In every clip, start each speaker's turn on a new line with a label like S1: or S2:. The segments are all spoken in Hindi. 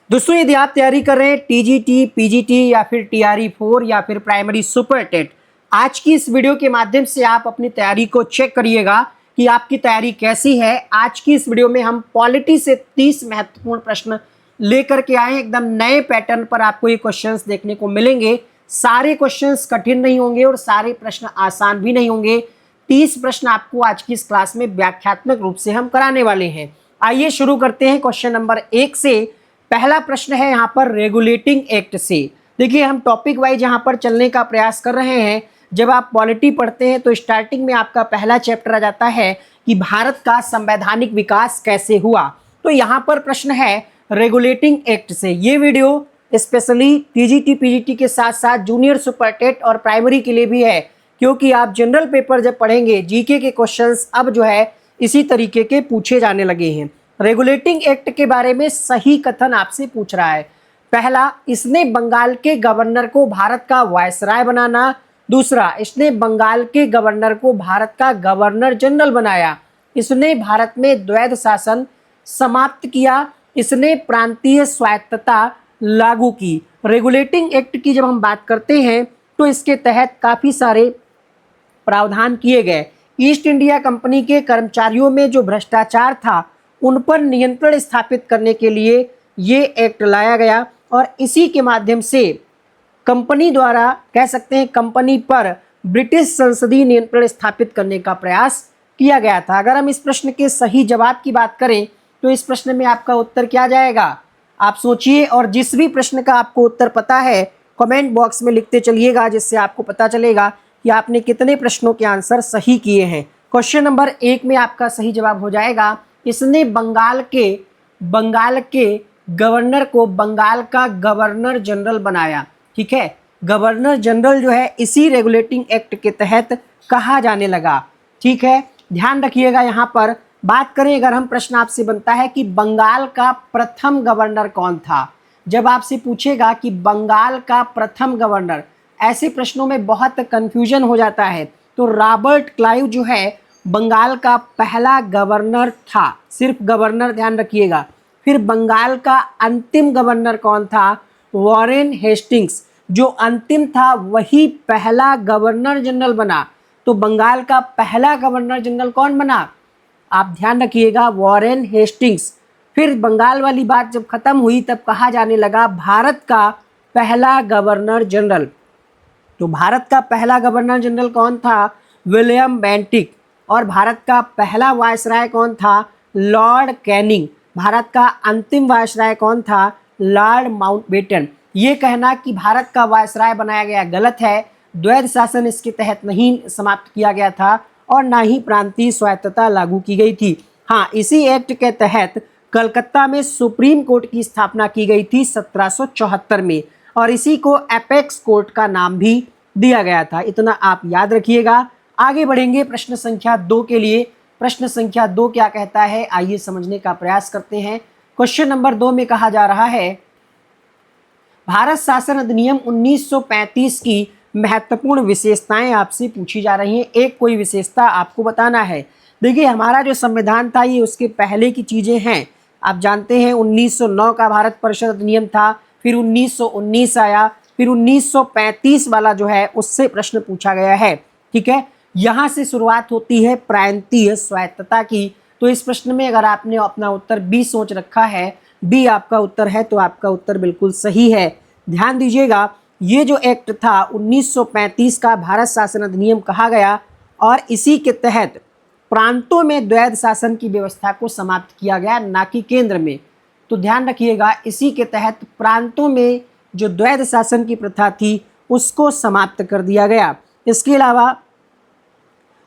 S1: दोस्तों यदि आप तैयारी कर रहे हैं टीजीटी, पीजीटी या फिर टीआरई 4 या फिर प्राइमरी सुपर टेट, आज की इस वीडियो के माध्यम से आप अपनी तैयारी को चेक करिएगा कि आपकी तैयारी कैसी है। आज की इस वीडियो में हम पॉलिटी से 30 महत्वपूर्ण प्रश्न लेकर के आए हैं। एकदम नए पैटर्न पर आपको ये क्वेश्चंस देखने को मिलेंगे। सारे क्वेश्चंस कठिन नहीं होंगे और सारे प्रश्न आसान भी नहीं होंगे। 30 प्रश्न आपको आज की इस क्लास में व्याख्यात्मक रूप से हम कराने वाले हैं। आइए शुरू करते हैं क्वेश्चन नंबर 1 से। पहला प्रश्न है यहाँ पर रेगुलेटिंग एक्ट से। देखिए हम टॉपिक वाइज यहाँ पर चलने का प्रयास कर रहे हैं। जब आप पॉलिटी पढ़ते हैं तो स्टार्टिंग में आपका पहला चैप्टर आ जाता है कि भारत का संवैधानिक विकास कैसे हुआ। तो यहाँ पर प्रश्न है रेगुलेटिंग एक्ट से। ये वीडियो स्पेशली टीजीटी पीजीटी के साथ साथ जूनियर सुपर टेट और प्राइमरी के लिए भी है, क्योंकि आप जनरल पेपर जब पढ़ेंगे जीके के क्वेश्चंस अब जो है इसी तरीके के पूछे जाने लगे हैं। रेगुलेटिंग एक्ट के बारे में सही कथन आपसे पूछ रहा है। पहला, इसने बंगाल के गवर्नर को भारत का वायसराय बनाना। दूसरा, इसने बंगाल के गवर्नर को भारत का गवर्नर जनरल बनाया। इसने भारत में द्वैध शासन समाप्त किया। इसने प्रांतीय स्वायत्तता लागू की। रेगुलेटिंग एक्ट की जब हम बात करते हैं तो इसके तहत काफ़ी सारे प्रावधान किए गए। ईस्ट इंडिया कंपनी के कर्मचारियों में जो भ्रष्टाचार था उन पर नियंत्रण स्थापित करने के लिए ये एक्ट लाया गया और इसी के माध्यम से कंपनी द्वारा कह सकते हैं कंपनी पर ब्रिटिश संसदीय नियंत्रण स्थापित करने का प्रयास किया गया था। अगर हम इस प्रश्न के सही जवाब की बात करें तो इस प्रश्न में आपका उत्तर क्या जाएगा, आप सोचिए। और जिस भी प्रश्न का आपको उत्तर पता है कमेंट बॉक्स में लिखते चलिएगा, जिससे आपको पता चलेगा कि आपने कितने प्रश्नों के आंसर सही किए हैं। क्वेश्चन नंबर 1 में आपका सही जवाब हो जाएगा, इसने बंगाल के गवर्नर को बंगाल का गवर्नर जनरल बनाया। ठीक है, गवर्नर जनरल जो है इसी रेगुलेटिंग एक्ट के तहत कहा जाने लगा। ठीक है, ध्यान रखिएगा। यहाँ पर बात करें, अगर हम प्रश्न आपसे बनता है कि बंगाल का प्रथम गवर्नर कौन था, जब आपसे पूछेगा कि बंगाल का प्रथम गवर्नर, ऐसे प्रश्नों में बहुत कंफ्यूजन हो जाता है। तो रॉबर्ट क्लाइव जो है बंगाल का पहला गवर्नर था, सिर्फ गवर्नर ध्यान रखिएगा। फिर बंगाल का अंतिम गवर्नर कौन था, वॉरेन हेस्टिंग्स। जो अंतिम था वही पहला गवर्नर जनरल बना। तो बंगाल का पहला गवर्नर जनरल कौन बना, आप ध्यान रखिएगा, वॉरेन हेस्टिंग्स। फिर बंगाल वाली बात जब खत्म हुई तब कहा जाने लगा भारत का पहला गवर्नर जनरल। तो भारत का पहला गवर्नर जनरल कौन था, विलियम बेंटिक। और भारत का पहला वायसराय कौन था, लॉर्ड कैनिंग। भारत का अंतिम वायसराय कौन था, लॉर्ड माउंटबेटन। ये कहना कि भारत का वायसराय बनाया गया गलत है। द्वैध शासन इसके तहत नहीं समाप्त किया गया था और ना ही प्रांतीय स्वायत्तता लागू की गई थी। हाँ, इसी एक्ट के तहत कलकत्ता में सुप्रीम कोर्ट की स्थापना की गई थी 1774 में और इसी को एपेक्स कोर्ट का नाम भी दिया गया था। इतना आप याद रखिएगा। आगे बढ़ेंगे प्रश्न संख्या 2 के लिए। प्रश्न संख्या 2 क्या कहता है, आइए समझने का प्रयास करते हैं। क्वेश्चन नंबर 2 में कहा जा रहा है, भारत शासन अधिनियम 1935 की महत्वपूर्ण विशेषताएं आपसे पूछी जा रही हैं। एक कोई विशेषता आपको बताना है। देखिए हमारा जो संविधान था ये उसके पहले की चीज़ें हैं। आप जानते हैं 1909 का भारत परिषद अधिनियम था, फिर 1919 आया, फिर 1935 वाला जो है उससे प्रश्न पूछा गया है। ठीक है, यहाँ से शुरुआत होती है प्रांतीय स्वायत्तता की। तो इस प्रश्न में अगर आपने अपना उत्तर बी सोच रखा है, बी आपका उत्तर है, तो आपका उत्तर बिल्कुल सही है। ध्यान दीजिएगा, ये जो एक्ट था 1935 का भारत शासन अधिनियम कहा गया और इसी के तहत प्रांतों में द्वैध शासन की व्यवस्था को समाप्त किया गया, ना कि केंद्र में। तो ध्यान रखिएगा, इसी के तहत प्रांतों में जो द्वैध शासन की प्रथा थी उसको समाप्त कर दिया गया। इसके अलावा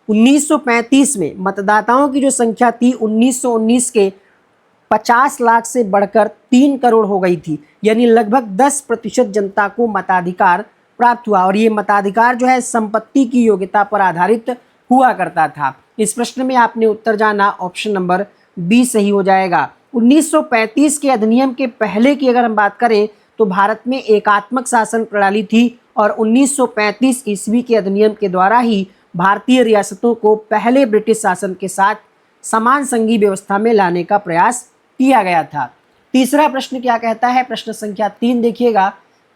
S1: 1935 में मतदाताओं की जो संख्या थी 1919 के 50 लाख से बढ़कर 3 करोड़ हो गई थी, यानी लगभग 10% जनता को मताधिकार प्राप्त हुआ। और ये मताधिकार जो है संपत्ति की योग्यता पर आधारित हुआ करता था। इस प्रश्न में आपने उत्तर जाना, ऑप्शन नंबर बी सही हो जाएगा। 1935 के अधिनियम के पहले की अगर हम बात करें तो भारत में एकात्मक शासन प्रणाली थी और 1935 ईस्वी के अधिनियम के द्वारा ही भारतीय रियासतों को पहले ब्रिटिश शासन के साथ समान संघीय व्यवस्था में लाने का प्रयास किया गया था। तीसरा प्रश्न क्या कहता है, प्रश्न संख्या 3 देखिएगा।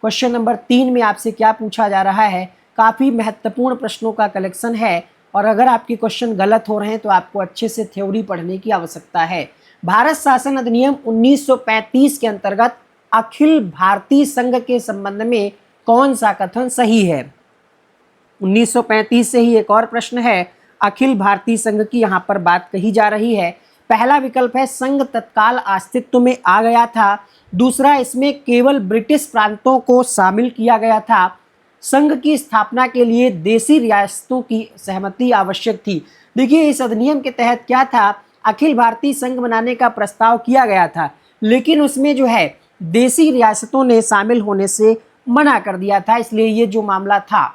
S1: क्वेश्चन नंबर 3 में आपसे क्या पूछा जा रहा है, काफ़ी महत्वपूर्ण प्रश्नों का कलेक्शन है और अगर आपके क्वेश्चन गलत हो रहे हैं तो आपको अच्छे से थ्योरी पढ़ने की आवश्यकता है। भारत शासन अधिनियम 1935 के अंतर्गत अखिल भारतीय संघ के संबंध में कौन सा कथन सही है? 1935 से ही एक और प्रश्न है, अखिल भारतीय संघ की यहाँ पर बात कही जा रही है। पहला विकल्प है संघ तत्काल अस्तित्व में आ गया था। दूसरा, इसमें केवल ब्रिटिश प्रांतों को शामिल किया गया था। संघ की स्थापना के लिए देशी रियासतों की सहमति आवश्यक थी। देखिए, इस अधिनियम के तहत क्या था, अखिल भारतीय संघ बनाने का प्रस्ताव किया गया था, लेकिन उसमें जो है देशी रियासतों ने शामिल होने से मना कर दिया था, इसलिए ये जो मामला था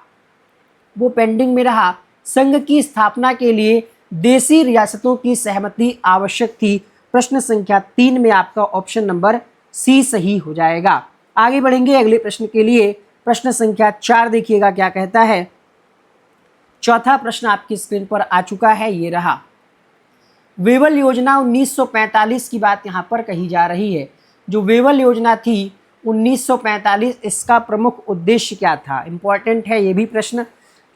S1: वो पेंडिंग में रहा। संघ की स्थापना के लिए देशी रियासतों की सहमति आवश्यक थी। प्रश्न संख्या 3 में आपका ऑप्शन नंबर सी सही हो जाएगा। आगे बढ़ेंगे अगले प्रश्न के लिए। प्रश्न संख्या 4 देखिएगा क्या कहता है। चौथा प्रश्न आपकी स्क्रीन पर आ चुका है, ये रहा। वेवल योजना 1945 की बात यहाँ पर कही जा रही है। जो वेवल योजना थी 1945, इसका प्रमुख उद्देश्य क्या था? इंपॉर्टेंट है ये भी प्रश्न।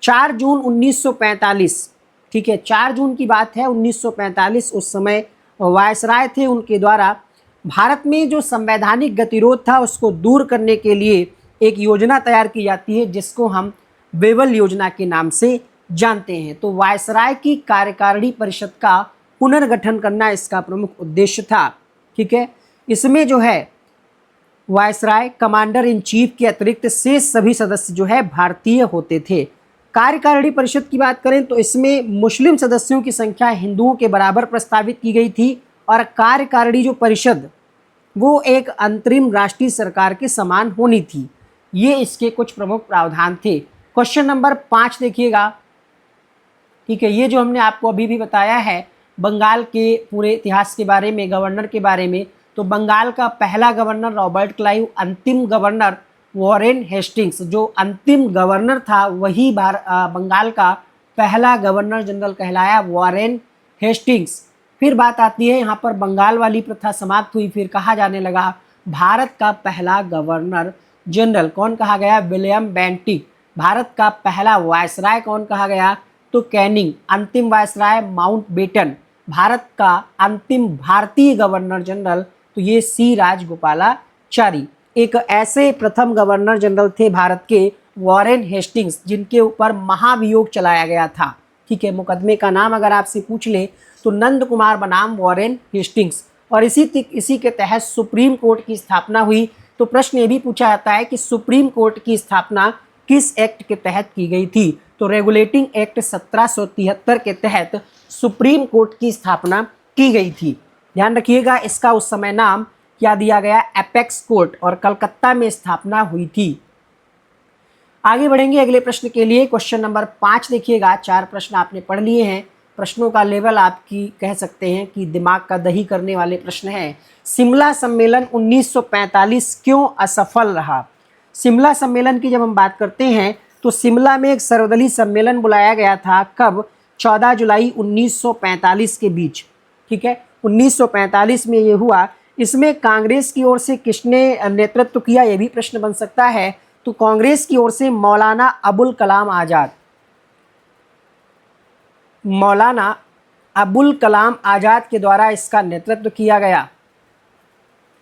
S1: 4 जून 1945, ठीक है, 4 जून की बात है 1945। उस समय वायसराय थे, उनके द्वारा भारत में जो संवैधानिक गतिरोध था उसको दूर करने के लिए एक योजना तैयार की जाती है जिसको हम वेवल योजना के नाम से जानते हैं। तो वायसराय की कार्यकारिणी परिषद का पुनर्गठन करना इसका प्रमुख उद्देश्य था। ठीक है, इसमें जो है वायसराय, कमांडर इन चीफ के अतिरिक्त शेष सभी सदस्य जो है भारतीय होते थे। कार्यकारिणी परिषद की बात करें तो इसमें मुस्लिम सदस्यों की संख्या हिंदुओं के बराबर प्रस्तावित की गई थी और कार्यकारिणी जो परिषद वो एक अंतरिम राष्ट्रीय सरकार के समान होनी थी। ये इसके कुछ प्रमुख प्रावधान थे। क्वेश्चन नंबर 5 देखिएगा। ठीक है, ये जो हमने आपको अभी भी बताया है बंगाल के पूरे इतिहास के बारे में, गवर्नर के बारे में, तो बंगाल का पहला गवर्नर रॉबर्ट क्लाइव, अंतिम गवर्नर वॉरेन हेस्टिंग्स। जो अंतिम गवर्नर था वही बंगाल का पहला गवर्नर जनरल कहलाया, वॉरेन हेस्टिंग्स। फिर बात आती है यहाँ पर बंगाल वाली प्रथा समाप्त हुई, फिर कहा जाने लगा भारत का पहला गवर्नर जनरल कौन कहा गया? William Bentinck. भारत का पहला वायसराय कौन कहा गया? तो कैनिंग। अंतिम वायसराय माउंटबेटन। भारत का अंतिम भारतीय गवर्नर जनरल तो ये सी राजगोपालाचारी। एक ऐसे प्रथम गवर्नर जनरल थे भारत के वॉरेन हेस्टिंग्स जिनके ऊपर महाभियोग चलाया गया था। ठीक है, मुकदमे का नाम अगर आपसे पूछ ले तो नंद कुमार बनाम वॉरेन हेस्टिंग्स। और इसी के तहत सुप्रीम कोर्ट की स्थापना हुई। तो प्रश्न ये भी पूछा जाता है कि सुप्रीम कोर्ट की स्थापना किस एक्ट के तहत की गई थी? तो रेगुलेटिंग एक्ट 1773 के तहत सुप्रीम कोर्ट की स्थापना की गई थी। ध्यान रखिएगा, इसका उस समय नाम क्या दिया गया? एपेक्स कोर्ट, और कलकत्ता में स्थापना हुई थी। आगे बढ़ेंगे अगले प्रश्न के लिए। क्वेश्चन नंबर 5 देखिएगा। 4 प्रश्न आपने पढ़ लिए हैं। प्रश्नों का लेवल आपकी कह सकते हैं कि दिमाग का दही करने वाले प्रश्न हैं। शिमला सम्मेलन 1945 क्यों असफल रहा? शिमला सम्मेलन की जब हम बात करते हैं तो शिमला में एक सर्वदलीय सम्मेलन बुलाया गया था। कब? 14 जुलाई 1945 के बीच। ठीक है, 1945 में ये हुआ। इसमें कांग्रेस की ओर से किसने नेतृत्व किया, ये भी प्रश्न बन सकता है। तो कांग्रेस की ओर से मौलाना अबुल कलाम आज़ाद। मौलाना अबुल कलाम आज़ाद के द्वारा इसका नेतृत्व किया गया।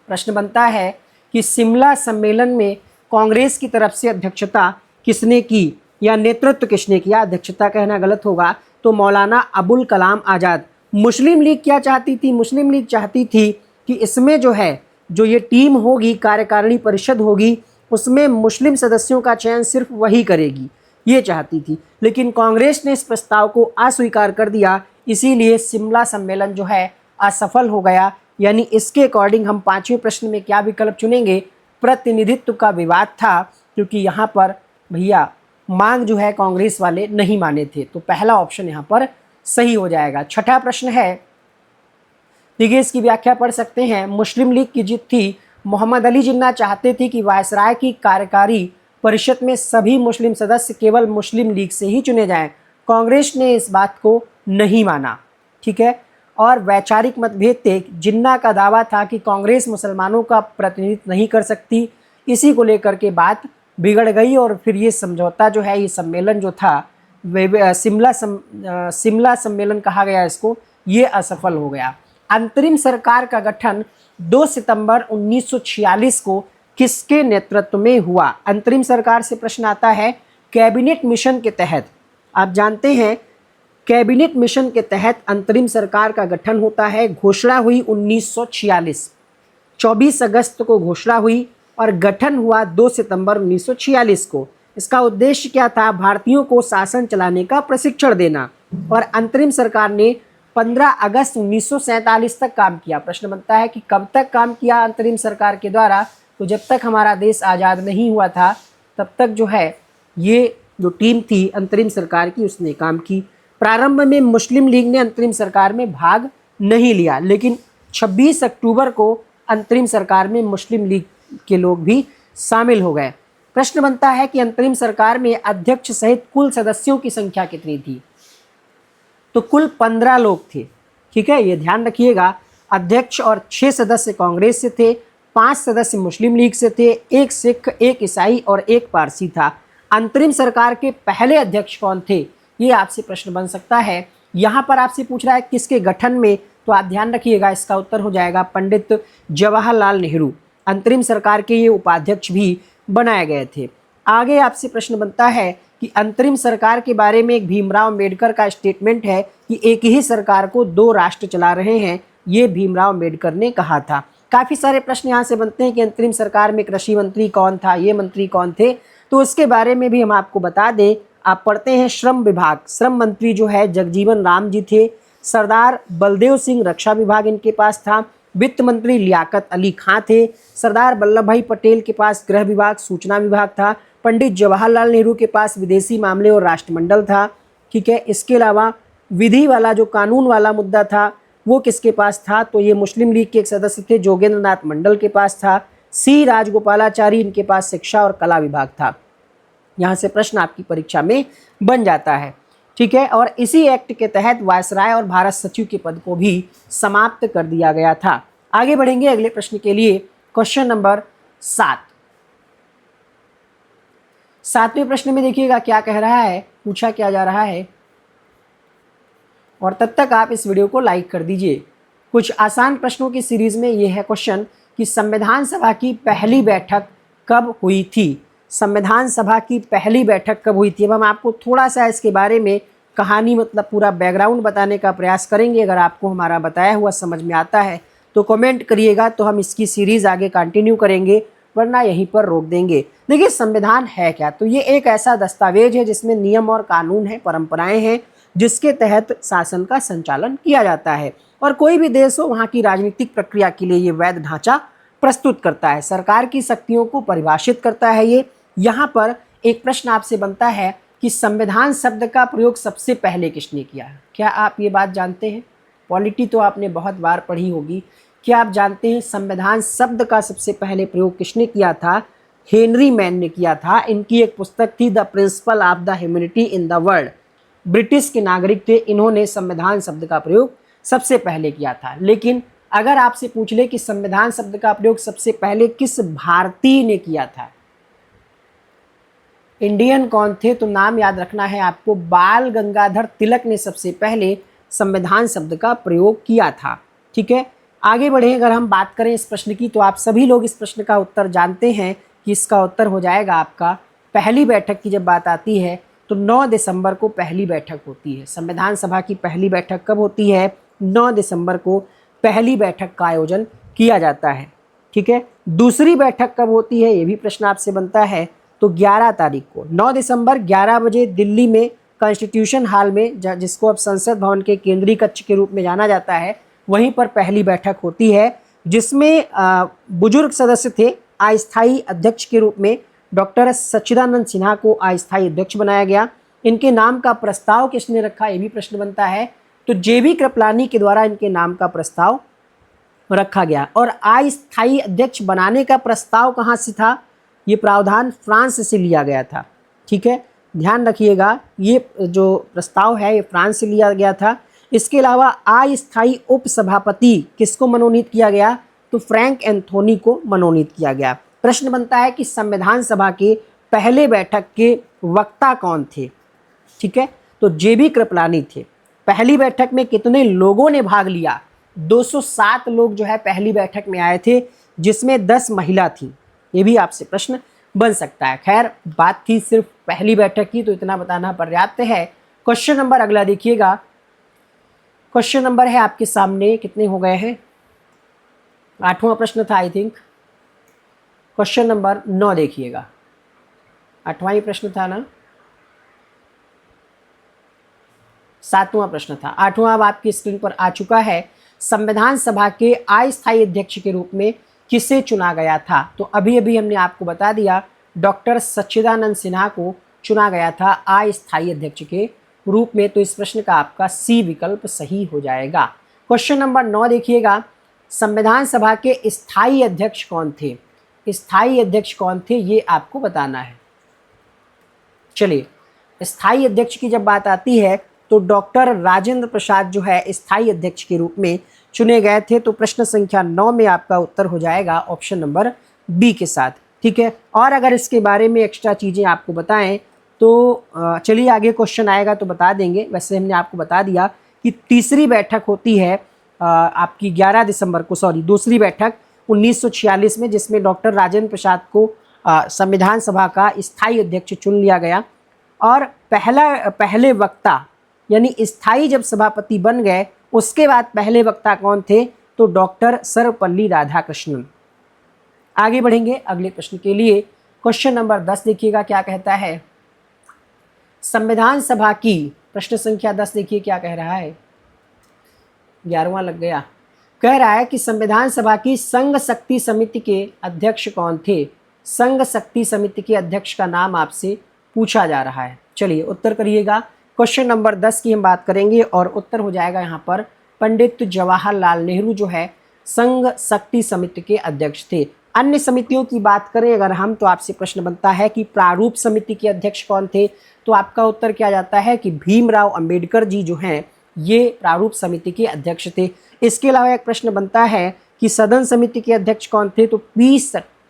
S1: प्रश्न बनता है कि शिमला सम्मेलन में कांग्रेस की तरफ से अध्यक्षता किसने की या नेतृत्व किसने किया? अध्यक्षता कहना गलत होगा, तो मौलाना अबुल कलाम आज़ाद। मुस्लिम लीग क्या चाहती थी? मुस्लिम लीग चाहती थी कि इसमें जो है जो ये टीम होगी, कार्यकारिणी परिषद होगी, उसमें मुस्लिम सदस्यों का चयन सिर्फ वही करेगी, ये चाहती थी। लेकिन कांग्रेस ने इस प्रस्ताव को अस्वीकार कर दिया, इसीलिए शिमला सम्मेलन जो है असफल हो गया। यानी इसके अकॉर्डिंग हम 5वें प्रश्न में क्या विकल्प चुनेंगे? प्रतिनिधित्व का विवाद था, क्योंकि यहाँ पर भैया मांग जो है कांग्रेस वाले नहीं माने थे। तो पहला ऑप्शन यहाँ पर सही हो जाएगा। 6ठा प्रश्न है, देखिए इसकी व्याख्या पढ़ सकते हैं। मुस्लिम लीग की जीत थी। मोहम्मद अली जिन्ना चाहते थे कि वायसराय की कार्यकारी परिषद में सभी मुस्लिम सदस्य केवल मुस्लिम लीग से ही चुने जाएं। कांग्रेस ने इस बात को नहीं माना। ठीक है, और वैचारिक मतभेद थे। जिन्ना का दावा था कि कांग्रेस मुसलमानों का प्रतिनिधित्व नहीं कर सकती। इसी को लेकर के बात बिगड़ गई और फिर ये समझौता जो है, ये सम्मेलन जो था शिमला सम्मेलन कहा गया इसको, ये असफल हो गया। अंतरिम सरकार का गठन 2 सितंबर 1946 को किसके नेतृत्व में हुआ? अंतरिम सरकार से प्रश्न आता है। कैबिनेट मिशन के तहत, आप जानते हैं कैबिनेट मिशन के तहत अंतरिम सरकार का गठन होता है। घोषणा हुई 1946, 24 अगस्त को घोषणा हुई और गठन हुआ 2 सितंबर 1946 को। इसका उद्देश्य क्या था? भारतीयों को शासन चलाने का प्रशिक्षण देना। और अंतरिम सरकार ने 15 अगस्त 1947 तक काम किया। प्रश्न बनता है कि कब तक काम किया अंतरिम सरकार के द्वारा? तो जब तक हमारा देश आज़ाद नहीं हुआ था तब तक जो है ये जो टीम थी अंतरिम सरकार की, उसने काम की। प्रारंभ में मुस्लिम लीग ने अंतरिम सरकार में भाग नहीं लिया, लेकिन 26 अक्टूबर को अंतरिम सरकार में मुस्लिम लीग के लोग भी शामिल हो गए। प्रश्न बनता है कि अंतरिम सरकार में अध्यक्ष सहित कुल सदस्यों की संख्या कितनी थी? तो कुल 15 लोग थे। ठीक है, ये ध्यान रखिएगा। अध्यक्ष और 6 सदस्य कांग्रेस से थे, 5 सदस्य मुस्लिम लीग से थे, 1 सिख, 1 ईसाई और 1 पारसी था। अंतरिम सरकार के पहले अध्यक्ष कौन थे? ये आपसे प्रश्न बन सकता है। यहाँ पर आपसे पूछ रहा है किसके गठन में, तो आप ध्यान रखिएगा, इसका उत्तर हो जाएगा पंडित जवाहरलाल नेहरू। अंतरिम सरकार के ये उपाध्यक्ष भी बनाए गए थे। आगे आपसे प्रश्न बनता है कि अंतरिम सरकार के बारे में एक भीमराव अम्बेडकर का स्टेटमेंट है कि एक ही सरकार को 2 राष्ट्र चला रहे हैं। ये भीमराव अम्बेडकर ने कहा था। काफ़ी सारे प्रश्न यहाँ से बनते हैं कि अंतरिम सरकार में कृषि मंत्री कौन था, ये मंत्री कौन थे, तो उसके बारे में भी हम आपको बता दें। आप पढ़ते हैं श्रम विभाग, श्रम मंत्री जो है जगजीवन राम जी थे। सरदार बलदेव सिंह रक्षा विभाग इनके पास था। वित्त मंत्री लियाकत अली खां थे। सरदार वल्लभ भाई पटेल के पास गृह विभाग, सूचना विभाग था। पंडित जवाहरलाल नेहरू के पास विदेशी मामले और राष्ट्रमंडल था। ठीक है, इसके अलावा विधि वाला जो कानून वाला मुद्दा था वो किसके पास था? तो ये मुस्लिम लीग के एक सदस्य थे, जोगेंद्र नाथ मंडल के पास था। सी राजगोपालाचारी इनके पास शिक्षा और कला विभाग था। यहाँ से प्रश्न आपकी परीक्षा में बन जाता है। ठीक है, और इसी एक्ट के तहत वायसराय और भारत सचिव के पद को भी समाप्त कर दिया गया था। आगे बढ़ेंगे अगले प्रश्न के लिए। Question number 7। 7वें प्रश्न में देखिएगा क्या कह रहा है, पूछा क्या जा रहा है, और तब तक आप इस वीडियो को लाइक कर दीजिए। कुछ आसान प्रश्नों की सीरीज में ये है क्वेश्चन कि संविधान सभा की पहली बैठक कब हुई थी? संविधान सभा की पहली बैठक कब हुई थी? अब हम आपको थोड़ा सा इसके बारे में कहानी, मतलब पूरा बैकग्राउंड बताने का प्रयास करेंगे। अगर आपको हमारा बताया हुआ समझ में आता है तो कमेंट करिएगा, तो हम इसकी सीरीज़ आगे कंटिन्यू करेंगे, वरना यहीं पर रोक देंगे। देखिए, संविधान है क्या? तो ये एक ऐसा दस्तावेज है जिसमें नियम और कानून हैं, परंपराएं हैं, जिसके तहत शासन का संचालन किया जाता है। और कोई भी देश हो, वहाँ की राजनीतिक प्रक्रिया के लिए ये वैध ढांचा प्रस्तुत करता है, सरकार की शक्तियों को परिभाषित करता है ये। यहाँ पर एक प्रश्न आपसे बनता है कि संविधान शब्द का प्रयोग सबसे पहले किसने किया है? क्या आप ये बात जानते हैं? पॉलिटी तो आपने बहुत बार पढ़ी होगी। क्या आप जानते हैं संविधान शब्द का सबसे पहले प्रयोग किसने किया था? हेनरी मैन ने किया था। इनकी एक पुस्तक थी the principle of the humanity in the world. British के नागरिक थे, इन्होंने संविधान शब्द का प्रयोग सबसे पहले किया था। लेकिन अगर आपसे पूछ ले कि संविधान शब्द का प्रयोग सबसे पहले किस भारतीय ने किया था, इंडियन कौन थे, तो नाम याद रखना है आपको, बाल गंगाधर तिलक ने सबसे पहले संविधान शब्द का प्रयोग किया था। ठीक है, आगे बढ़े। अगर हम बात करें इस प्रश्न की, तो आप सभी लोग इस प्रश्न का उत्तर जानते हैं कि इसका उत्तर हो जाएगा आपका पहली बैठक की जब बात आती है तो 9 दिसंबर को पहली बैठक होती है। संविधान सभा की पहली बैठक कब होती है? 9 दिसंबर को पहली बैठक का आयोजन किया जाता है। ठीक है, दूसरी बैठक कब होती है, ये भी प्रश्न आपसे बनता है। तो 11 तारीख को, 9 दिसंबर 11 बजे दिल्ली में कॉन्स्टिट्यूशन हॉल में, जिसको अब संसद भवन के केंद्रीय कक्ष के रूप में जाना जाता है, वहीं पर पहली बैठक होती है, जिसमें बुजुर्ग सदस्य थे। अस्थायी अध्यक्ष के रूप में डॉक्टर सच्चिदानंद सिन्हा को अस्थायी अध्यक्ष बनाया गया। इनके नाम का प्रस्ताव किसने रखा, ये भी प्रश्न बनता है। तो जेबी कृपलानी के द्वारा इनके नाम का प्रस्ताव रखा गया। और अस्थायी अध्यक्ष बनाने का प्रस्ताव कहाँ से था? ये प्रावधान फ्रांस से लिया गया था। ठीक है, ध्यान रखिएगा, ये जो प्रस्ताव है ये फ्रांस से लिया गया था। इसके अलावा अस्थायी उपसभापति किसको मनोनीत किया गया? तो फ्रैंक एंथोनी को मनोनीत किया गया। प्रश्न बनता है कि संविधान सभा के पहले बैठक के वक्ता कौन थे? ठीक है, तो जेबी कृपलानी थे। पहली बैठक में कितने लोगों ने भाग लिया? 207 लोग जो है पहली बैठक में आए थे, जिसमें 10 महिला थी। ये भी आपसे प्रश्न बन सकता है। खैर, बात थी सिर्फ पहली बैठक की, तो इतना बताना पर्याप्त है। क्वेश्चन नंबर अगला देखिएगा। क्वेश्चन नंबर है आपके सामने, कितने हो गए हैं? 8वां प्रश्न था आई थिंक। क्वेश्चन नंबर 9 देखिएगा। 8वां ही प्रश्न था ना? 7वां प्रश्न था। 8वां अब आपकी स्क्रीन पर आ चुका है। संविधान सभा के अस्थायी अध्यक्ष के रूप में किसे चुना गया था? तो अभी अभी हमने आपको बता दिया, डॉक्टर सच्चिदानंद सिन्हा को चुना गया था अस्थायी अध्यक्ष के रूप में। तो इस प्रश्न का आपका सी विकल्प सही हो जाएगा। क्वेश्चन नंबर 9 देखिएगा। संविधान सभा के स्थायी अध्यक्ष कौन थे? स्थायी अध्यक्ष कौन थे ये आपको बताना है। चलिए, स्थायी अध्यक्ष की जब बात आती है तो डॉक्टर राजेंद्र प्रसाद जो है स्थायी अध्यक्ष के रूप में चुने गए थे। तो प्रश्न संख्या 9 में आपका उत्तर हो जाएगा ऑप्शन नंबर बी के साथ। ठीक है, और अगर इसके बारे में एक्स्ट्रा चीज़ें आपको बताएं तो चलिए आगे क्वेश्चन आएगा तो बता देंगे। वैसे हमने आपको बता दिया कि तीसरी बैठक होती है आपकी 11 दिसंबर को, दूसरी बैठक 1946 में, जिसमें डॉक्टर राजेंद्र प्रसाद को संविधान सभा का स्थायी अध्यक्ष चुन लिया गया। और पहले वक्ता यानी स्थायी जब सभापति बन गए उसके बाद पहले वक्ता कौन थे? तो डॉक्टर सर्वपल्ली राधाकृष्णन। आगे बढ़ेंगे अगले प्रश्न के लिए। क्वेश्चन नंबर 10 देखिएगा क्या कहता है। संविधान सभा की प्रश्न संख्या 10 देखिए क्या कह रहा है। 11वां लग गया। कह रहा है कि संविधान सभा की संघ शक्ति समिति के अध्यक्ष कौन थे? संघ शक्ति समिति के अध्यक्ष का नाम आपसे पूछा जा रहा है। चलिए उत्तर करिएगा। क्वेश्चन नंबर 10 की हम बात करेंगे और उत्तर हो जाएगा यहाँ पर पंडित जवाहरलाल नेहरू जो है संघ शक्ति समिति के अध्यक्ष थे। अन्य समितियों की बात करें अगर हम, तो आपसे प्रश्न बनता है कि प्रारूप समिति के अध्यक्ष कौन थे? तो आपका उत्तर क्या जाता है कि भीमराव अंबेडकर जी जो हैं ये प्रारूप समिति के अध्यक्ष थे। इसके अलावा एक प्रश्न बनता है कि सदन समिति के अध्यक्ष कौन थे? तो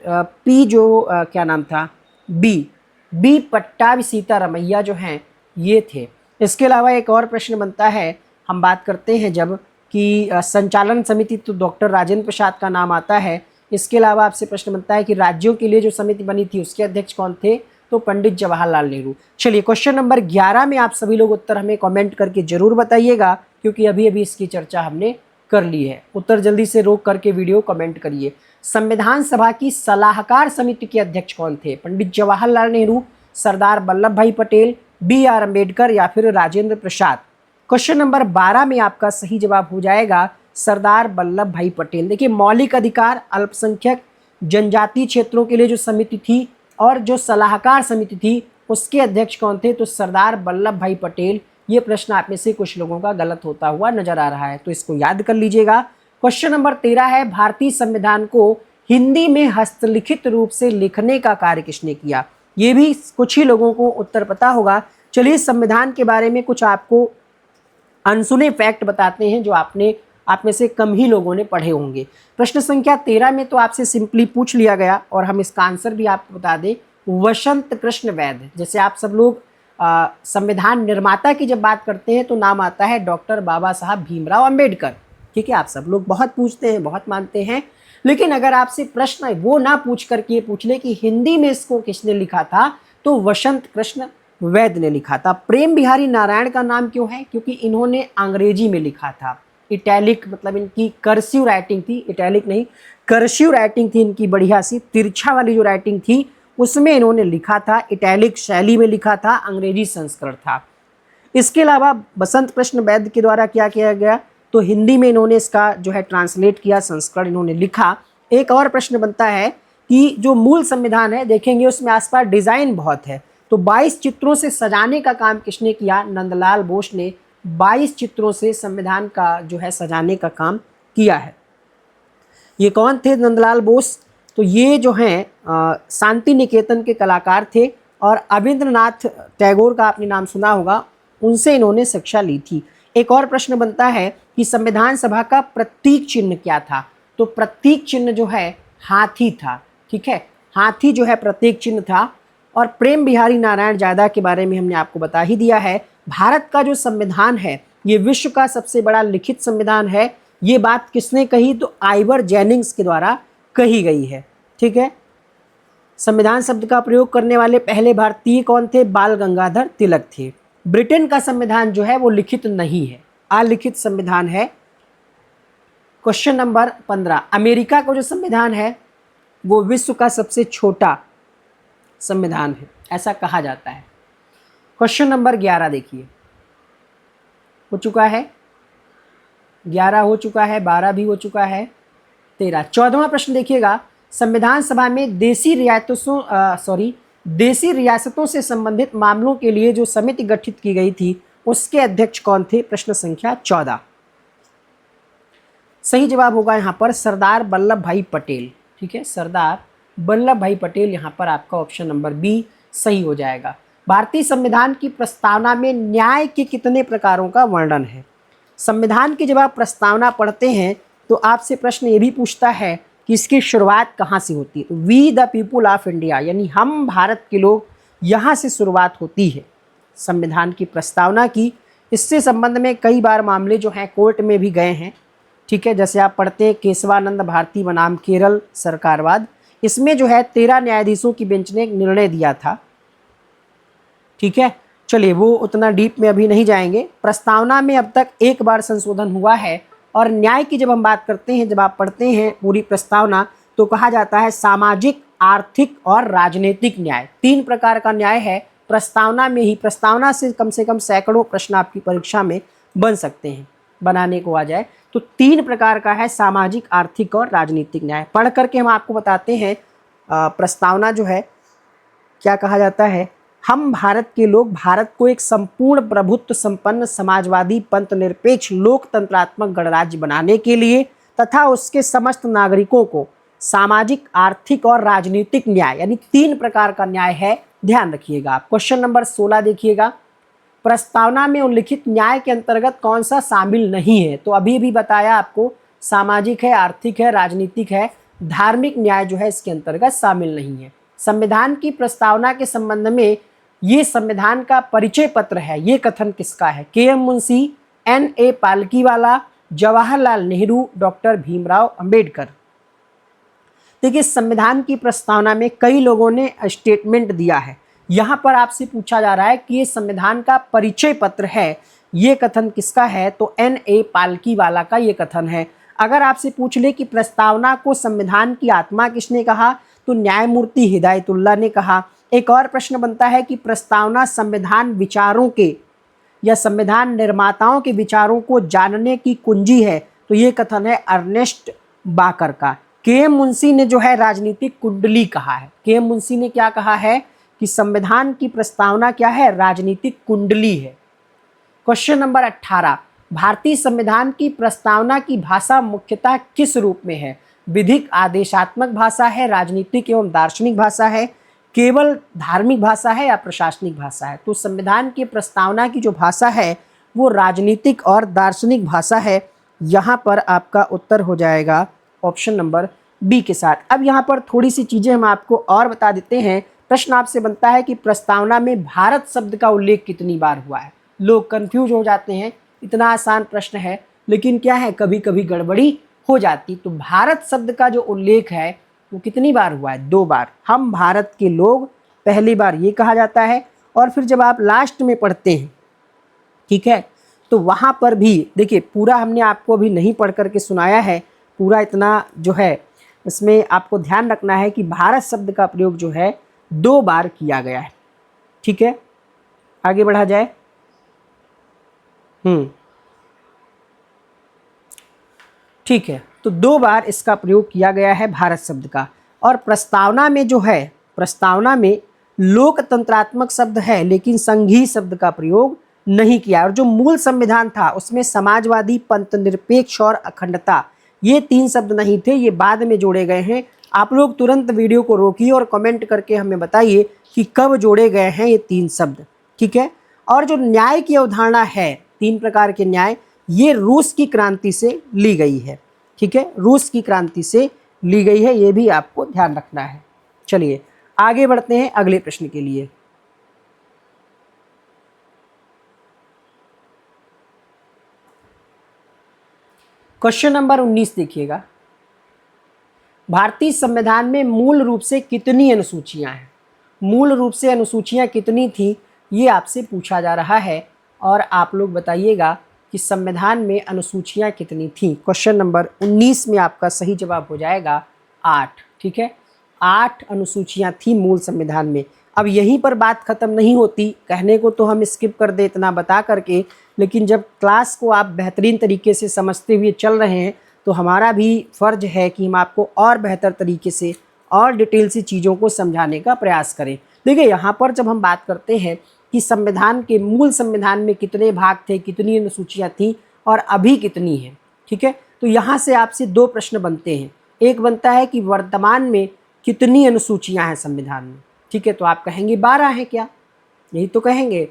S1: क्या नाम था, बी पट्टाभी सीतारमैया जो हैं ये थे। इसके अलावा एक और प्रश्न बनता है, हम बात करते हैं जब कि संचालन समिति, तो डॉक्टर राजेंद्र प्रसाद का नाम आता है। इसके अलावा आपसे प्रश्न बनता है कि राज्यों के लिए जो समिति बनी थी उसके अध्यक्ष कौन थे? तो पंडित जवाहरलाल नेहरू। चलिए क्वेश्चन नंबर 11 में आप सभी लोग उत्तर हमें कमेंट करके जरूर बताइएगा, क्योंकि अभी अभी इसकी चर्चा हमने कर ली है। उत्तर जल्दी से रोक करके वीडियो कमेंट करिए। संविधान सभा की सलाहकार समिति के अध्यक्ष कौन थे? पंडित जवाहरलाल नेहरू, सरदार वल्लभ भाई पटेल, B.R. अम्बेडकर या फिर राजेंद्र प्रसाद। क्वेश्चन नंबर 12 में आपका सही जवाब हो जाएगा सरदार वल्लभ भाई पटेल। देखिए, मौलिक अधिकार, अल्पसंख्यक, जनजातीय क्षेत्रों के लिए जो समिति थी और जो सलाहकार समिति थी उसके अध्यक्ष कौन थे? तो सरदार वल्लभ भाई पटेल। ये प्रश्न आप में से कुछ लोगों का गलत होता हुआ नजर आ रहा है, तो इसको याद कर लीजिएगा। क्वेश्चन नंबर 13 है, भारतीय संविधान को हिंदी में हस्तलिखित रूप से लिखने का कार्य किसने किया? ये भी कुछ ही लोगों को उत्तर पता होगा। चलिए संविधान के बारे में कुछ आपको अनसुने फैक्ट बताते हैं जो आप में से कम ही लोगों ने पढ़े होंगे। प्रश्न संख्या 13 में तो आपसे सिंपली पूछ लिया गया और हम इसका आंसर भी आपको बता दें, वसंत कृष्ण वैद्य। जैसे आप सब लोग संविधान निर्माता की जब बात करते हैं तो नाम आता है डॉक्टर बाबा साहब भीमराव अंबेडकर। ठीक है, आप सब लोग बहुत पूछते हैं, बहुत मानते हैं, लेकिन अगर आपसे प्रश्न वो ना पूछ करके पूछ ले कि हिंदी में इसको किसने लिखा था, तो वसंत कृष्ण वैद्य ने लिखा था। प्रेम बिहारी नारायण का नाम क्यों है? क्योंकि इन्होंने अंग्रेजी में लिखा था। इटैलिक मतलब इनकी कर्सिव राइटिंग थी, इटैलिक नहीं कर्सिव राइटिंग थी इनकी, बढ़िया सी तिरछा वाली जो राइटिंग थी उसमें इन्होंने लिखा था, इटैलिक शैली में लिखा था, अंग्रेजी संस्करण था। इसके अलावा वसंत कृष्ण वैद्य के द्वारा क्या किया गया? तो हिंदी में इन्होंने इसका जो है ट्रांसलेट किया, संस्करण इन्होंने लिखा। एक और प्रश्न बनता है कि जो मूल संविधान है देखेंगे उसमें आसपास डिज़ाइन बहुत है, तो 22 चित्रों से सजाने का काम किसने किया? नंदलाल बोस ने 22 चित्रों से संविधान का जो है सजाने का काम किया है। ये कौन थे नंदलाल बोस? तो ये जो हैं शांति निकेतन के कलाकार थे और रविंद्रनाथ टैगोर का आपने नाम सुना होगा, उनसे इन्होंने शिक्षा ली थी। एक और प्रश्न बनता है कि संविधान सभा का प्रतीक चिन्ह क्या था? तो प्रतीक चिन्ह जो है हाथी था। ठीक है, हाथी जो है प्रतीक चिन्ह था। और प्रेम बिहारी नारायण जायदा के बारे में हमने आपको बता ही दिया है। भारत का जो संविधान है ये विश्व का सबसे बड़ा लिखित संविधान है। ये बात किसने कही? तो आइवर जेनिंग्स के द्वारा कही गई है। ठीक है, संविधान शब्द का प्रयोग करने वाले पहले भारतीय कौन थे? बाल गंगाधर तिलक थे। ब्रिटेन का संविधान जो है वो लिखित नहीं है, अलिखित संविधान है। क्वेश्चन नंबर 15, अमेरिका का जो संविधान है वो विश्व का सबसे छोटा संविधान है, ऐसा कहा जाता है। क्वेश्चन नंबर 11 देखिए, हो चुका है, 11 हो चुका है, 12 भी हो चुका है, 13। 14वां प्रश्न देखिएगा, संविधान सभा में देशी रियासतों से संबंधित मामलों के लिए जो समिति गठित की गई थी उसके अध्यक्ष कौन थे? प्रश्न संख्या 14। सही जवाब होगा यहाँ पर सरदार वल्लभ भाई पटेल। ठीक है, सरदार वल्लभ भाई पटेल, यहाँ पर आपका ऑप्शन नंबर बी सही हो जाएगा। भारतीय संविधान की प्रस्तावना में न्याय के कितने प्रकारों का वर्णन है? संविधान की जब आप प्रस्तावना पढ़ते हैं तो आपसे प्रश्न ये भी पूछता है कि इसकी शुरुआत कहाँ से होती है? We the people of India, यानी हम भारत के लोग, यहाँ से शुरुआत होती है संविधान की प्रस्तावना की। इससे संबंध में कई बार मामले जो हैं कोर्ट में भी गए हैं। ठीक है, जैसे आप पढ़ते हैं केशवानंद भारती बनाम केरल सरकारवाद, इसमें जो है 13 न्यायाधीशों की बेंच ने एक निर्णय दिया था। ठीक है, चलिए वो उतना डीप में अभी नहीं जाएंगे। प्रस्तावना में अब तक एक बार संशोधन हुआ है। और न्याय की जब हम बात करते हैं, जब आप पढ़ते हैं पूरी प्रस्तावना, तो कहा जाता है सामाजिक, आर्थिक और राजनीतिक न्याय। 3 प्रकार का न्याय है प्रस्तावना में ही। प्रस्तावना से कम सैकड़ों प्रश्न आपकी परीक्षा में बन सकते हैं, बनाने को आ जाए तो 3 प्रकार का है, सामाजिक, आर्थिक और राजनीतिक न्याय। पढ़ करके हम आपको बताते हैं प्रस्तावना जो है क्या कहा जाता है। हम भारत के लोग भारत को एक संपूर्ण प्रभुत्व संपन्न समाजवादी पंथ निरपेक्ष लोकतंत्रात्मक गणराज्य बनाने के लिए तथा उसके समस्त नागरिकों को सामाजिक, आर्थिक और राजनीतिक न्याय, यानी 3 प्रकार का न्याय है, ध्यान रखिएगा आप। क्वेश्चन नंबर 16 देखिएगा, प्रस्तावना में उल्लिखित न्याय के अंतर्गत कौन सा शामिल नहीं है? तो अभी भी बताया आपको, सामाजिक है, आर्थिक है, राजनीतिक है, धार्मिक न्याय जो है इसके अंतर्गत शामिल नहीं है। संविधान की प्रस्तावना के संबंध में ये संविधान का परिचय पत्र है, ये कथन किसका है? KM. Munshi, N.A. Palkhivala, Jawaharlal Nehru, doctor Bhimrao Ambedkar. देखिए, संविधान की प्रस्तावना में कई लोगों ने स्टेटमेंट दिया है। यहाँ पर आपसे पूछा जा रहा है कि ये संविधान का परिचय पत्र है, ये कथन किसका है? तो N.A. पालकीवाला का ये कथन है। अगर आपसे पूछ ले कि प्रस्तावना को संविधान की आत्मा किसने कहा, तो न्यायमूर्ति हिदायतुल्लाह ने कहा। एक और प्रश्न बनता है कि प्रस्तावना संविधान विचारों के या संविधान निर्माताओं के विचारों को जानने की कुंजी है, तो ये कथन है अर्नेस्ट बाकर का। के.एम. मुंशी ने जो है राजनीतिक कुंडली कहा है। के.एम. मुंशी ने क्या कहा है कि संविधान की प्रस्तावना क्या है? राजनीतिक कुंडली है। क्वेश्चन नंबर 18, भारतीय संविधान की प्रस्तावना की भाषा मुख्यतः किस रूप में है? विधिक आदेशात्मक भाषा है, राजनीतिक एवं दार्शनिक भाषा है, केवल धार्मिक भाषा है या प्रशासनिक भाषा है? तो संविधान की प्रस्तावना की जो भाषा है वो राजनीतिक और दार्शनिक भाषा है। यहाँ पर आपका उत्तर हो जाएगा ऑप्शन नंबर बी के साथ। अब यहाँ पर थोड़ी सी चीज़ें हम आपको और बता देते हैं। प्रश्न आपसे बनता है कि प्रस्तावना में भारत शब्द का उल्लेख कितनी बार हुआ है? लोग कंफ्यूज हो जाते हैं, इतना आसान प्रश्न है लेकिन क्या है, कभी कभी गड़बड़ी हो जाती। तो भारत शब्द का जो उल्लेख है वो कितनी बार हुआ है? 2 बार। हम भारत के लोग, पहली बार ये कहा जाता है, और फिर जब आप लास्ट में पढ़ते हैं, ठीक है, तो वहाँ पर भी देखिए, पूरा हमने आपको अभी नहीं पढ़ करके सुनाया है, पूरा इतना जो है इसमें आपको ध्यान रखना है कि भारत शब्द का प्रयोग जो है 2 बार किया गया है। ठीक है, आगे बढ़ा जाए। ठीक है, तो 2 बार इसका प्रयोग किया गया है भारत शब्द का। और प्रस्तावना में जो है, प्रस्तावना में लोकतंत्रात्मक शब्द है लेकिन संघीय शब्द का प्रयोग नहीं किया। और जो मूल संविधान था उसमें समाजवादी, पंथ निरपेक्ष और अखंडता, ये 3 शब्द नहीं थे, ये बाद में जोड़े गए हैं। आप लोग तुरंत वीडियो को रोकिए और कमेंट करके हमें बताइए कि कब जोड़े गए हैं ये 3 शब्द। ठीक है, और जो न्याय की अवधारणा है 3 प्रकार के न्याय, ये रूस की क्रांति से ली गई है। ठीक है, रूस की क्रांति से ली गई है, ये भी आपको ध्यान रखना है। चलिए आगे बढ़ते हैं अगले प्रश्न के लिए। क्वेश्चन नंबर 19 देखिएगा, भारतीय संविधान में मूल रूप से कितनी अनुसूचियां हैं? मूल रूप से अनुसूचियां कितनी थी, ये आपसे पूछा जा रहा है और आप लोग बताइएगा कि संविधान में अनुसूचियां कितनी थी। क्वेश्चन नंबर 19 में आपका सही जवाब हो जाएगा 8। ठीक है, 8 अनुसूचियां थी मूल संविधान में। अब यहीं पर बात खत्म नहीं होती, कहने को तो हम स्किप कर दे इतना बता करके, लेकिन जब क्लास को आप बेहतरीन तरीके से समझते हुए चल रहे हैं तो हमारा भी फ़र्ज है कि हम आपको और बेहतर तरीके से और डिटेल से चीज़ों को समझाने का प्रयास करें। देखिए यहाँ पर जब हम बात करते हैं कि संविधान के मूल संविधान में कितने भाग थे, कितनी अनुसूचियाँ थीं और अभी कितनी हैं, ठीक है, तो यहाँ से आपसे 2 प्रश्न बनते हैं। एक बनता है कि वर्तमान में कितनी अनुसूचियाँ हैं संविधान में, ठीक है, तो आप कहेंगे 12 हैं क्या? यही तो कहेंगे।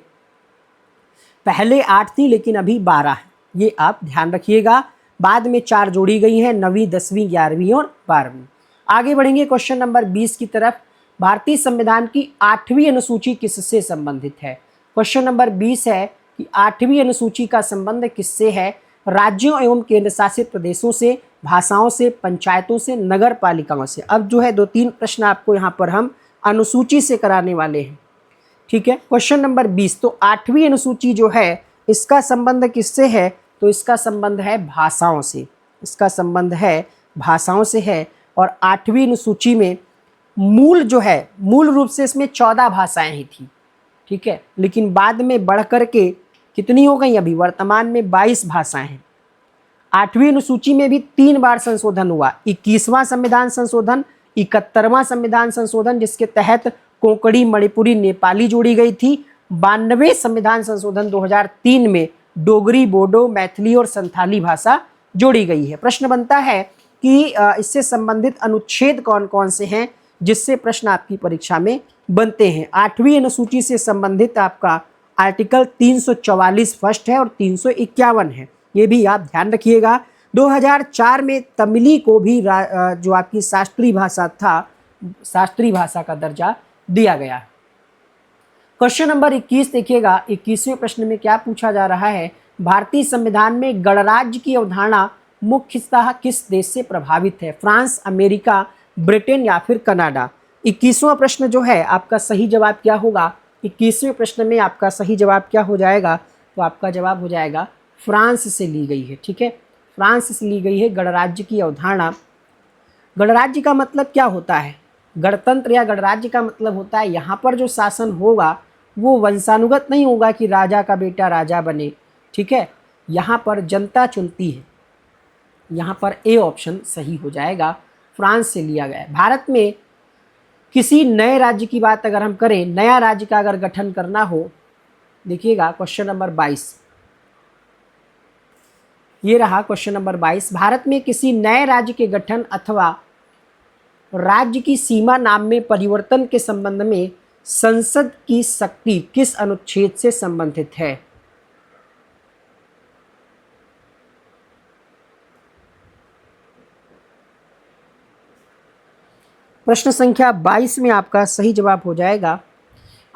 S1: पहले 8 थी लेकिन अभी 12 है, ये आप ध्यान रखिएगा। बाद में 4 जोड़ी गई हैं, 9वीं, 10वीं, 11वीं और 12वीं। आगे बढ़ेंगे क्वेश्चन नंबर 20 की तरफ। भारतीय संविधान की 8वीं अनुसूची किससे संबंधित है? क्वेश्चन नंबर 20 है कि 8वीं अनुसूची का संबंध किससे है? राज्यों एवं केंद्र शासित प्रदेशों से, भाषाओं से, पंचायतों से, नगर पालिकाओं से। अब जो है 2-3 प्रश्न आपको यहाँ पर हम अनुसूची से कराने वाले हैं। ठीक है, क्वेश्चन नंबर 20, तो 8वीं अनुसूची जो है इसका संबंध किससे है? तो इसका संबंध है भाषाओं से, इसका संबंध है भाषाओं से है। और 8वीं अनुसूची में मूल जो है, मूल रूप से इसमें 14 भाषाएं ही थी, ठीक है, लेकिन बाद में बढ़ कर के कितनी हो गई? अभी वर्तमान में 22 भाषाएं हैं। 8वीं अनुसूची में भी 3 बार संशोधन हुआ, 21वां संविधान संशोधन, 71वां संविधान संशोधन जिसके तहत कोंकणी, मणिपुरी, नेपाली जोड़ी गई थी। 92वें संविधान संशोधन 2003 में डोगरी, बोडो, मैथिली और संथाली भाषा जोड़ी गई है। प्रश्न बनता है कि इससे संबंधित अनुच्छेद कौन कौन से हैं, जिससे प्रश्न आपकी परीक्षा में बनते हैं। 8वीं अनुसूची से संबंधित आपका आर्टिकल 344 फर्स्ट है और 351 है, ये भी आप ध्यान रखिएगा। 2004 में तमिली को भी जो आपकी शास्त्रीय भाषा था, शास्त्रीय भाषा का दर्जा दिया गया। क्वेश्चन नंबर 21 देखिएगा, 21वें प्रश्न में क्या पूछा जा रहा है? भारतीय संविधान में गणराज्य की अवधारणा मुख्यतः किस देश से प्रभावित है? फ्रांस, अमेरिका, ब्रिटेन या फिर कनाडा? 21वां प्रश्न जो है आपका सही जवाब क्या होगा? 21वें प्रश्न में आपका सही जवाब क्या हो जाएगा? तो आपका जवाब हो जाएगा फ्रांस से ली गई है। ठीक है, फ्रांस से ली गई है गणराज्य की अवधारणा। गणराज्य का मतलब क्या होता है? गणतंत्र या गणराज्य का मतलब होता है यहाँ पर जो शासन होगा वो वंशानुगत नहीं होगा कि राजा का बेटा राजा बने, ठीक है, यहाँ पर जनता चुनती है। यहाँ पर ए ऑप्शन सही हो जाएगा, फ्रांस से लिया गया है। भारत में किसी नए राज्य की बात अगर हम करें, नया राज्य का अगर गठन करना हो, देखिएगा क्वेश्चन नंबर 22, ये रहा क्वेश्चन नंबर 22। भारत में किसी नए राज्य के गठन अथवा राज्य की सीमा नाम में परिवर्तन के संबंध में संसद की शक्ति किस अनुच्छेद से संबंधित है? प्रश्न संख्या 22 में आपका सही जवाब हो जाएगा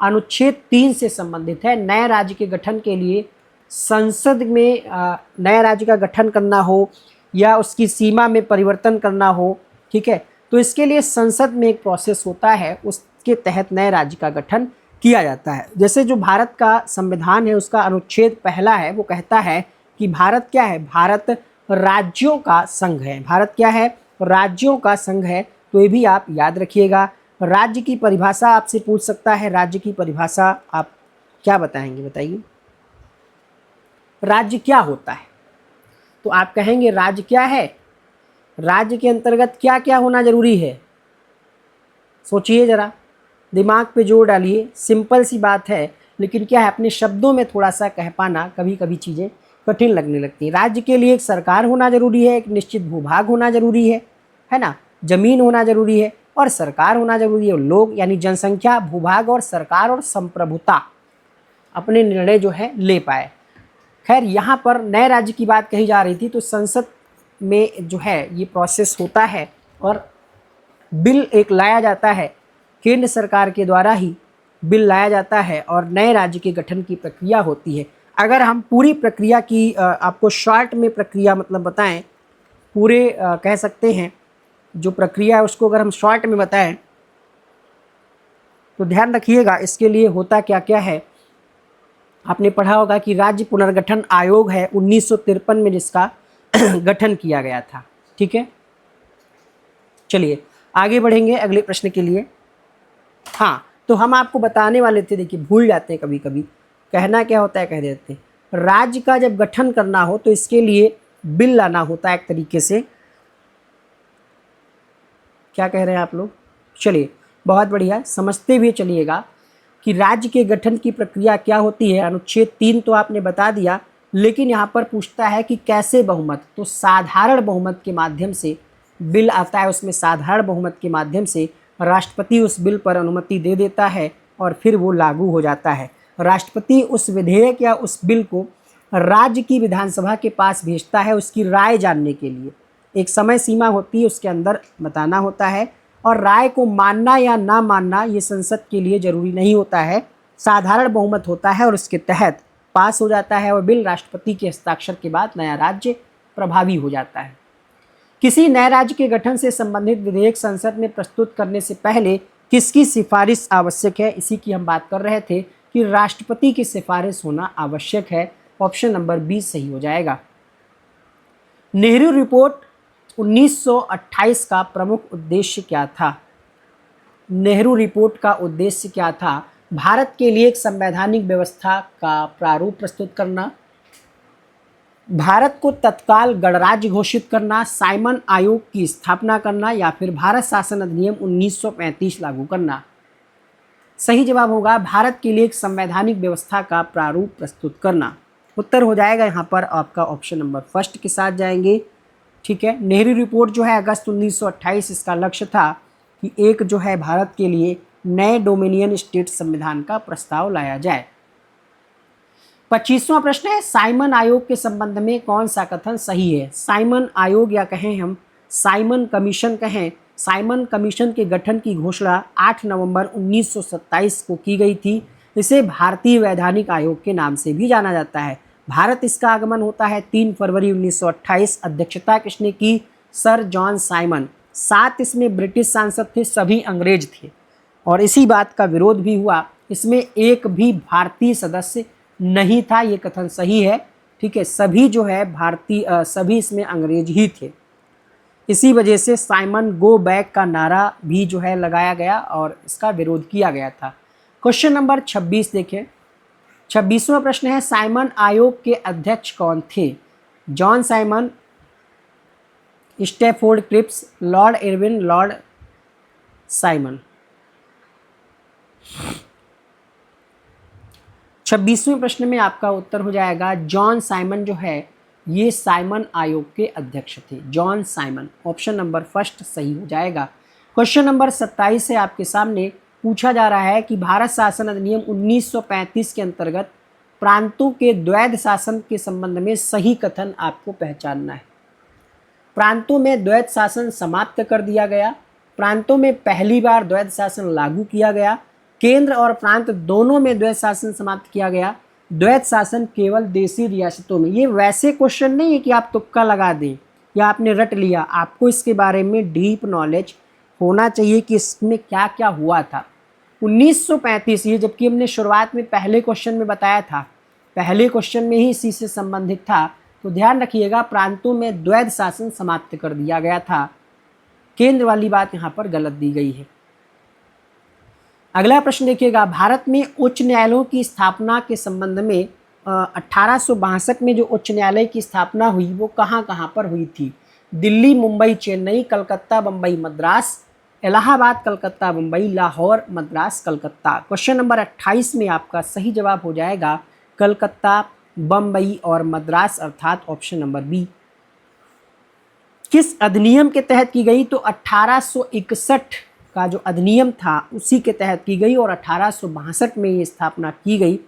S1: अनुच्छेद 3 से संबंधित है। नए राज्य के गठन के लिए संसद में नए राज्य का गठन करना हो या उसकी सीमा में परिवर्तन करना हो, ठीक है, तो इसके लिए संसद में एक प्रोसेस होता है, उसके तहत नए राज्य का गठन किया जाता है। जैसे जो भारत का संविधान है उसका अनुच्छेद 1 है, वो कहता है कि भारत क्या है? भारत राज्यों का संघ है। भारत क्या है? राज्यों का संघ है। तो ये भी आप याद रखिएगा। राज्य की परिभाषा आपसे पूछ सकता है, राज्य की परिभाषा आप क्या बताएंगे? बताइए राज्य क्या होता है? तो आप कहेंगे राज्य क्या है? राज्य के अंतर्गत क्या क्या होना जरूरी है? सोचिए जरा, दिमाग पे जोर डालिए। सिंपल सी बात है, लेकिन क्या है, अपने शब्दों में थोड़ा सा कह पाना कभी कभी चीज़ें कठिन लगने लगती हैं। राज्य के लिए एक सरकार होना जरूरी है, एक निश्चित भूभाग होना जरूरी है ना, जमीन होना जरूरी है और सरकार होना जरूरी है। लोग यानी जनसंख्या, भूभाग और सरकार और संप्रभुता अपने निर्णय जो है ले पाए। खैर यहाँ पर नए राज्य की बात कही जा रही थी, तो संसद में जो है ये प्रोसेस होता है और बिल एक लाया जाता है, केंद्र सरकार के द्वारा ही बिल लाया जाता है और नए राज्य के गठन की प्रक्रिया होती है। अगर हम पूरी प्रक्रिया की आपको शॉर्ट में प्रक्रिया मतलब बताएं, पूरे कह सकते हैं जो प्रक्रिया है उसको अगर हम शॉर्ट में बताएं तो ध्यान रखिएगा इसके लिए होता क्या क्या है। आपने पढ़ा होगा कि राज्य पुनर्गठन आयोग है 1953 में जिसका गठन किया गया था। ठीक है, चलिए आगे बढ़ेंगे अगले प्रश्न के लिए। हाँ, तो हम आपको बताने वाले थे, देखिए भूल जाते हैं कभी कभी, कहना क्या होता है कह देते हैं। राज्य का जब गठन करना हो तो इसके लिए बिल लाना होता है एक तरीके से। क्या कह रहे हैं आप लोग? चलिए बहुत बढ़िया, समझते हुए चलिएगा कि राज्य के गठन की प्रक्रिया क्या होती है। अनुच्छेद 3 तो आपने बता दिया, लेकिन यहाँ पर पूछता है कि कैसे बहुमत, तो साधारण बहुमत के माध्यम से बिल आता है, उसमें साधारण बहुमत के माध्यम से राष्ट्रपति उस बिल पर अनुमति दे देता है और फिर वो लागू हो जाता है। राष्ट्रपति उस विधेयक या उस बिल को राज्य की विधानसभा के पास भेजता है उसकी राय जानने के लिए। एक समय सीमा होती है, उसके अंदर बताना होता है, और राय को मानना या ना मानना ये संसद के लिए जरूरी नहीं होता है। साधारण बहुमत होता है और उसके तहत पास हो जाता है और बिल राष्ट्रपति के हस्ताक्षर के बाद नया राज्य प्रभावी हो जाता है। किसी नए राज्य के गठन से संबंधित विधेयक संसद में प्रस्तुत करने से पहले किसकी सिफारिश आवश्यक है? इसी की हम बात कर रहे थे कि राष्ट्रपति की सिफारिश होना आवश्यक है। ऑप्शन नंबर 20 सही हो जाएगा। नेहरू रिपोर्ट 1928 का प्रमुख उद्देश्य क्या था? नेहरू रिपोर्ट का उद्देश्य क्या था? भारत के लिए एक संवैधानिक व्यवस्था का प्रारूप प्रस्तुत करना, भारत को तत्काल गणराज्य घोषित करना, साइमन आयोग की स्थापना करना, या फिर भारत शासन अधिनियम 1935 लागू करना। सही जवाब होगा भारत के लिए एक संवैधानिक व्यवस्था का प्रारूप प्रस्तुत करना। उत्तर हो जाएगा यहाँ पर आपका ऑप्शन नंबर फर्स्ट के साथ जाएंगे। ठीक है, नेहरू रिपोर्ट जो है अगस्त 1928, इसका लक्ष्य था कि एक जो है भारत के लिए नए डोमिनियन स्टेट संविधान का प्रस्ताव लाया जाए। 25वां प्रश्न है, साइमन आयोग के संबंध में कौन सा कथन सही है? साइमन आयोग या कहें हम साइमन कमीशन कहें, साइमन कमीशन के गठन की घोषणा 8 नवंबर 1927 को की गई थी। इसे भारतीय वैधानिक आयोग के नाम से भी जाना जाता है। भारत इसका आगमन होता है 3 फरवरी 1928। अध्यक्षता किसने की? Sir John Simon. 7 इसमें ब्रिटिश सांसद थे, सभी अंग्रेज थे, और इसी बात का विरोध भी हुआ। इसमें एक भी भारतीय सदस्य नहीं था, ये कथन सही है। ठीक है, सभी जो है भारतीय सभी इसमें अंग्रेज ही थे। इसी वजह से साइमन गो बैक का नारा भी जो है लगाया गया और इसका विरोध किया गया था। क्वेश्चन नंबर 26 देखें। 26वां प्रश्न है, साइमन आयोग के अध्यक्ष कौन थे? John Simon, Stafford Cripps, Lord Irwin, Lord Simon. 26वें प्रश्न में आपका उत्तर हो जाएगा जॉन साइमन जो है ये साइमन आयोग के अध्यक्ष थे, John Simon. Option number first सही हो जाएगा। क्वेश्चन नंबर 27 है आपके सामने, पूछा जा रहा है कि भारत शासन अधिनियम 1935 के अंतर्गत प्रांतों के द्वैध शासन के संबंध में सही कथन आपको पहचानना है। प्रांतों में द्वैध शासन समाप्त कर दिया गया, प्रांतों में पहली बार द्वैध शासन लागू किया गया, केंद्र और प्रांत दोनों में द्वैध शासन समाप्त किया गया, द्वैध शासन केवल देशी रियासतों में। ये वैसे क्वेश्चन नहीं है कि आप तुक्का लगा दें या आपने रट लिया, आपको इसके बारे में डीप नॉलेज होना चाहिए कि इसमें क्या क्या हुआ था। 1935 ये, जबकि हमने शुरुआत में पहले क्वेश्चन में बताया था, पहले क्वेश्चन में ही इसी से संबंधित था, तो ध्यान रखिएगा प्रांतों में द्वैध शासन समाप्त कर दिया गया था। केंद्र वाली बात यहाँ पर गलत दी गई है। अगला प्रश्न देखिएगा, भारत में उच्च न्यायालयों की स्थापना के संबंध में 1862 में जो उच्च न्यायालय की स्थापना हुई वो कहाँ कहाँ पर हुई थी? दिल्ली, मुंबई, चेन्नई, कलकत्ता, बम्बई, मद्रास, इलाहाबाद, कलकत्ता, मुंबई, लाहौर, मद्रास, कलकत्ता। क्वेश्चन नंबर 28 में आपका सही जवाब हो जाएगा कलकत्ता, बम्बई और मद्रास, अर्थात ऑप्शन नंबर बी। किस अधिनियम के तहत की गई? तो 1861 का जो अधिनियम था उसी के तहत की गई और 1862 में ये स्थापना की गई।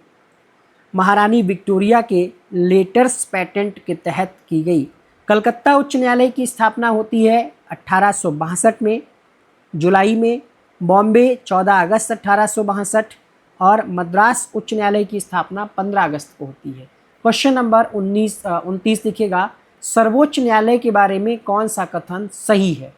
S1: महारानी विक्टोरिया के लेटर्स पेटेंट के तहत की गई? कलकत्ता उच्च न्यायालय की स्थापना होती है 1862 में जुलाई में, बॉम्बे 14 अगस्त 1862 और मद्रास उच्च न्यायालय की स्थापना 15 अगस्त को होती है। क्वेश्चन नंबर 29 लिखिएगा, सर्वोच्च न्यायालय के बारे में कौन सा कथन सही है?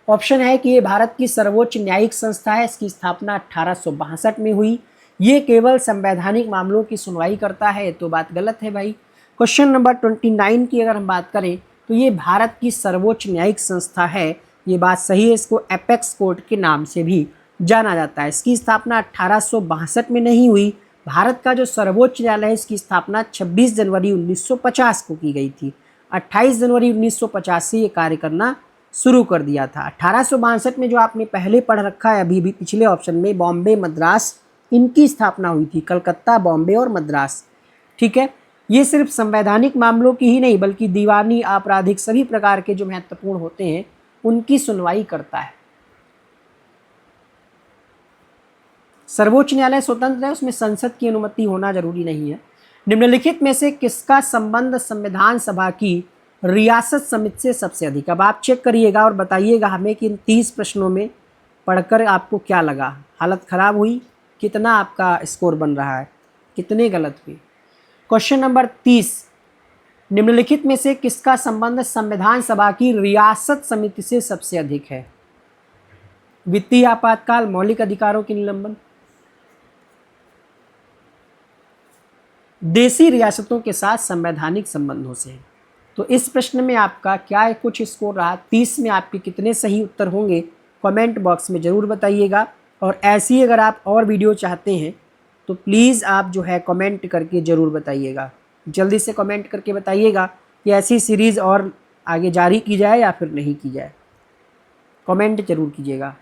S1: ऑप्शन है कि ये भारत की सर्वोच्च न्यायिक संस्था है, इसकी स्थापना 1862 में हुई, ये केवल संवैधानिक मामलों की सुनवाई करता है, तो बात गलत है भाई। क्वेश्चन नंबर 29 की अगर हम बात करें तो ये भारत की सर्वोच्च न्यायिक संस्था है, ये बात सही है, इसको एपेक्स कोर्ट के नाम से भी जाना जाता है। इसकी स्थापना 1862 में नहीं हुई, भारत का जो सर्वोच्च न्यायालय है इसकी स्थापना 26 जनवरी 1950 को की गई थी। 28 जनवरी 1950 से ये कार्य करना शुरू कर दिया था। 1862 में जो आपने पहले पढ़ रखा है अभी भी पिछले ऑप्शन में, बॉम्बे मद्रास, इनकी स्थापना हुई थी, कलकत्ता, बॉम्बे और मद्रास। ठीक है, ये सिर्फ संवैधानिक मामलों की ही नहीं बल्कि दीवानी, आपराधिक सभी प्रकार के जो महत्वपूर्ण होते हैं उनकी सुनवाई करता है। सर्वोच्च न्यायालय स्वतंत्र है, उसमें संसद की अनुमति होना जरूरी नहीं है। निम्नलिखित में से किसका संबंध संविधान सभा की रियासत समिति से सबसे अधिक? अब आप चेक करिएगा और बताइएगा हमें कि इन 30 प्रश्नों में पढ़कर आपको क्या लगा। हालत खराब हुई? कितना आपका स्कोर बन रहा है? कितने गलत हुए? क्वेश्चन नंबर 30, निम्नलिखित में से किसका संबंध संविधान सभा की रियासत समिति से सबसे अधिक है? वित्तीय आपातकाल, मौलिक अधिकारों के निलंबन, देशी रियासतों के साथ संवैधानिक संबंधों से। तो इस प्रश्न में आपका क्या कुछ स्कोर रहा? 30 में आपके कितने सही उत्तर होंगे कमेंट बॉक्स में ज़रूर बताइएगा। और ऐसी अगर आप और वीडियो चाहते हैं तो प्लीज़ आप जो है कमेंट करके ज़रूर बताइएगा, जल्दी से कमेंट करके बताइएगा कि ऐसी सीरीज़ और आगे जारी की जाए या फिर नहीं की जाए। कमेंट ज़रूर कीजिएगा।